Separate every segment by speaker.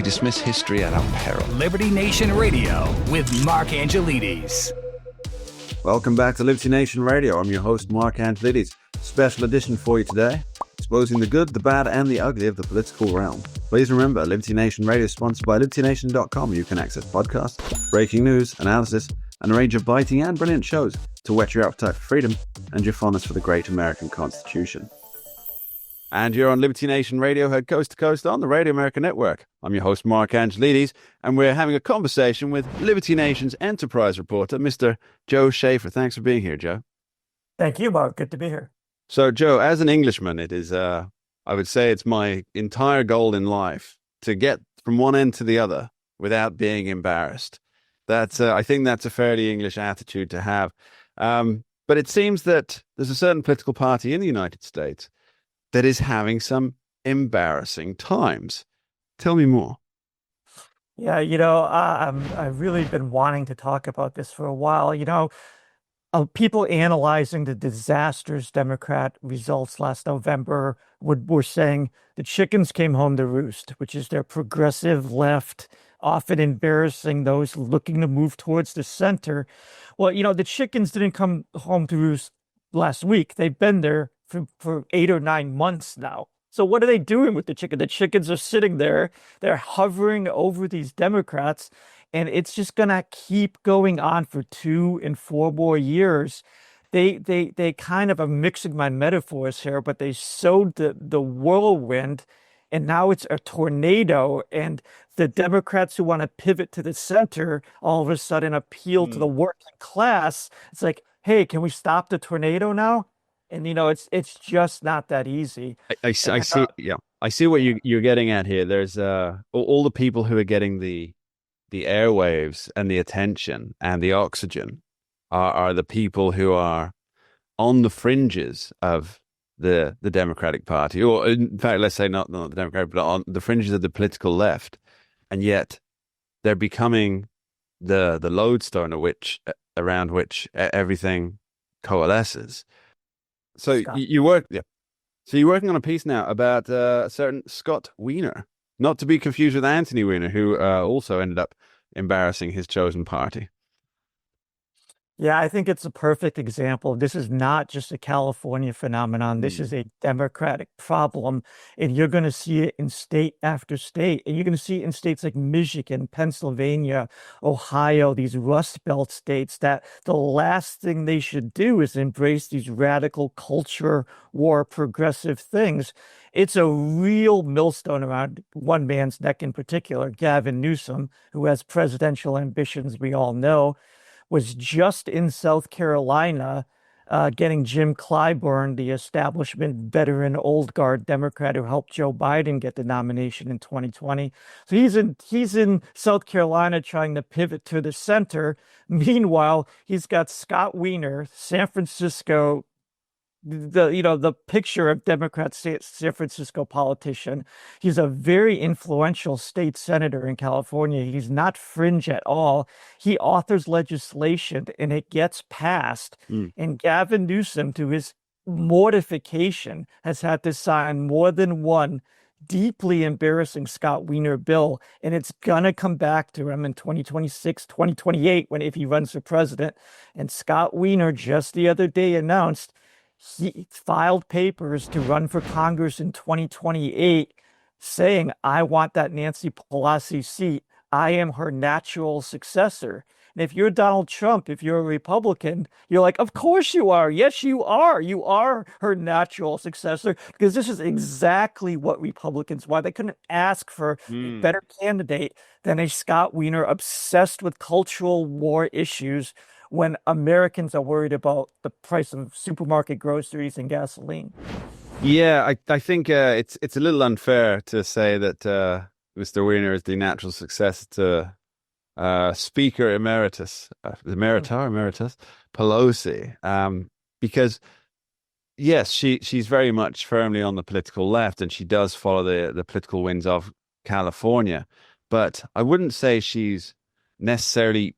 Speaker 1: dismiss history at our peril.
Speaker 2: Liberty Nation Radio with Mark Angelides.
Speaker 3: Welcome back to Liberty Nation Radio. I'm your host, Mark Angelides. Special edition for you today, exposing the good, the bad, and the ugly of the political realm. Please remember, Liberty Nation Radio is sponsored by LibertyNation.com. You can access podcasts, breaking news, analysis, and a range of biting and brilliant shows to whet your appetite for freedom and your fondness for the great American Constitution. And you're on Liberty Nation Radio, heard coast to coast on the Radio America Network. I'm your host, Mark Angelides, and we're having a conversation with Liberty Nation's enterprise reporter, Mr. Joe Schaeffer. Thanks for being here, Joe.
Speaker 4: Thank you, Mark. Good to be here.
Speaker 3: So, Joe, as an Englishman, it is, I would say it's my entire goal in life to get from one end to the other without being embarrassed. I think that's a fairly English attitude to have. But it seems that there's a certain political party in the United States that is having some embarrassing times. Tell me more.
Speaker 4: Yeah, I've really been wanting to talk about this for a while. People analyzing the disastrous Democrat results last November were saying the chickens came home to roost, which is their progressive left, often embarrassing those looking to move towards the center. Well, the chickens didn't come home to roost last week. They've been there for 8 or 9 months now. So what are they doing with the chicken? The chickens are sitting there. They're hovering over these Democrats, and it's just going to keep going on for 2 and 4 more years. They kind of, I'm mixing my metaphors here, but they sowed the whirlwind, and now it's a tornado, and the Democrats who want to pivot to the center all of a sudden appeal to the working class. It's like, hey, can we stop the tornado now? And it's just not that easy.
Speaker 3: I see. Yeah, I see what you're getting at here. There's all the people who are getting the airwaves and the attention and the oxygen are the people who are on the fringes of the Democratic Party, or in fact, let's say not the Democratic, but on the fringes of the political left, and yet they're becoming the lodestone around which everything coalesces. So you're working on a piece now about a certain Scott Weiner, not to be confused with Anthony Weiner, who also ended up embarrassing his chosen party.
Speaker 4: Yeah, I think it's a perfect example. This is not just a California phenomenon. This is a Democratic problem, and you're going to see it in state after state. And you're going to see it in states like Michigan, Pennsylvania, Ohio, these Rust Belt states, that the last thing they should do is embrace these radical culture war progressive things. It's a real millstone around one man's neck in particular, Gavin Newsom, who has presidential ambitions, we all know, was just in South Carolina getting Jim Clyburn, the establishment veteran old guard Democrat who helped Joe Biden get the nomination in 2020. So he's in South Carolina trying to pivot to the center. Meanwhile, he's got Scott Weiner, San Francisco, the picture of Democrat San Francisco politician. He's a very influential state senator in California. He's not fringe at all. He authors legislation and it gets passed. And Gavin Newsom, to his mortification, has had to sign more than one deeply embarrassing Scott Weiner bill, and it's gonna come back to him in 2026, 2028, if he runs for president. And Scott Weiner just the other day announced he filed papers to run for Congress in 2028, saying, I want that Nancy Pelosi seat. I am her natural successor. And if you're Donald Trump, if you're a Republican, you're like, of course you are. Yes, you are. You are her natural successor, because this is exactly what Republicans want. They couldn't ask for a better candidate than a Scott Weiner obsessed with cultural war issues when Americans are worried about the price of supermarket groceries and gasoline.
Speaker 3: Yeah, I think it's a little unfair to say that Mr. Weiner is the natural successor to Speaker Emeritus, Emeritus Pelosi, because yes, she's very much firmly on the political left, and she does follow the political winds of California. But I wouldn't say she's necessarily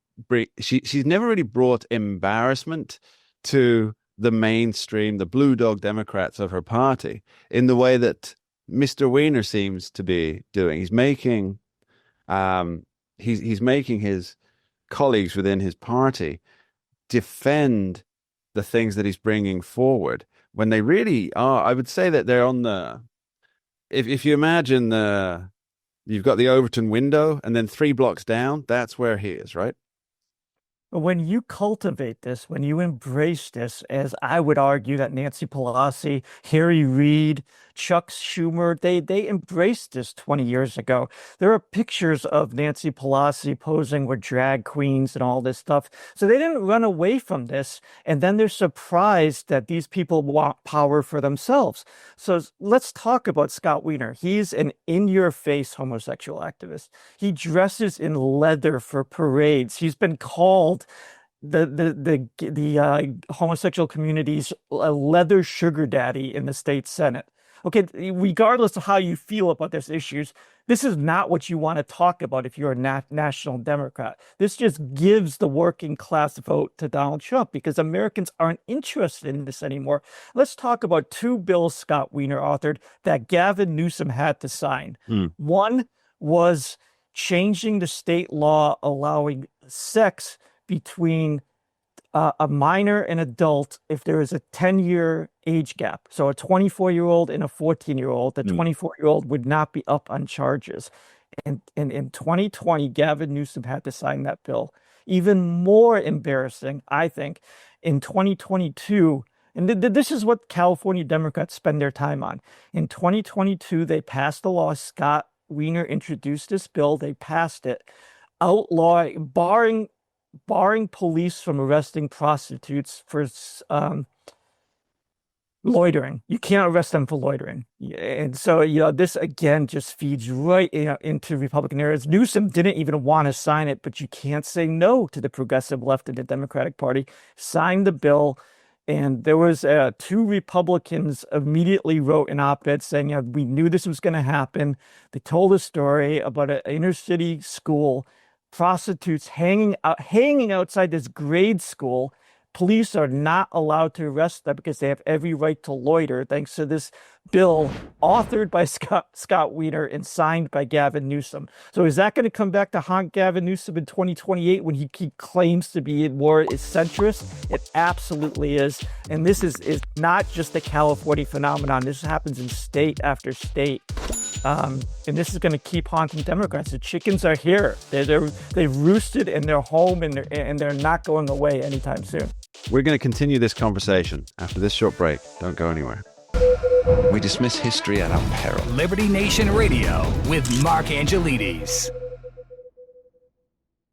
Speaker 3: she's never really brought embarrassment to the mainstream, the blue dog Democrats of her party, in the way that Mr. Weiner seems to be doing. He's making He's making his colleagues within his party defend the things that he's bringing forward when they really are. I would say that they're on the. If you imagine you've got the Overton window, and then 3 blocks down, that's where he is, right?
Speaker 4: When you cultivate this, when you embrace this, as I would argue that Nancy Pelosi, Harry Reid, Chuck Schumer, they embraced this 20 years ago. There are pictures of Nancy Pelosi posing with drag queens and all this stuff. So they didn't run away from this. And then they're surprised that these people want power for themselves. So let's talk about Scott Weiner. He's an in-your-face homosexual activist. He dresses in leather for parades. He's been called the homosexual community's leather sugar daddy in the state Senate. Okay, regardless of how you feel about these issues, this is not what you want to talk about if you're a national Democrat. This just gives the working class vote to Donald Trump because Americans aren't interested in this anymore. Let's talk about 2 bills Scott Weiner authored that Gavin Newsom had to sign. One was changing the state law allowing sex between a minor and adult if there is a 10-year age gap. So a 24-year-old and a 14-year-old, the 24-year-old would not be up on charges. And in 2020, Gavin Newsom had to sign that bill. Even more embarrassing, I think, in 2022, and this is what California Democrats spend their time on. In 2022, they passed the law. Scott Weiner introduced this bill. They passed it, outlawing, barring police from arresting prostitutes for loitering. You can't arrest them for loitering. And so, this again just feeds right into Republican areas. Newsom didn't even want to sign it, but you can't say no to the progressive left of the Democratic Party. Signed the bill. And there was 2 Republicans immediately wrote an op-ed saying, we knew this was going to happen. They told a story about an inner city school, prostitutes hanging outside this grade school. Police are not allowed to arrest them because they have every right to loiter, thanks to this bill authored by Scott Weiner and signed by Gavin Newsom. So is that going to come back to haunt Gavin Newsom in 2028 when he claims to be more centrist? It absolutely is. And this is not just a California phenomenon. This happens in state after state. And this is going to keep haunting Democrats. The chickens are here. They've roosted and they're home and they're not going away anytime soon.
Speaker 3: We're going to continue this conversation after this short break. Don't go anywhere.
Speaker 1: We dismiss history at our peril.
Speaker 2: Liberty Nation Radio with Mark Angelides.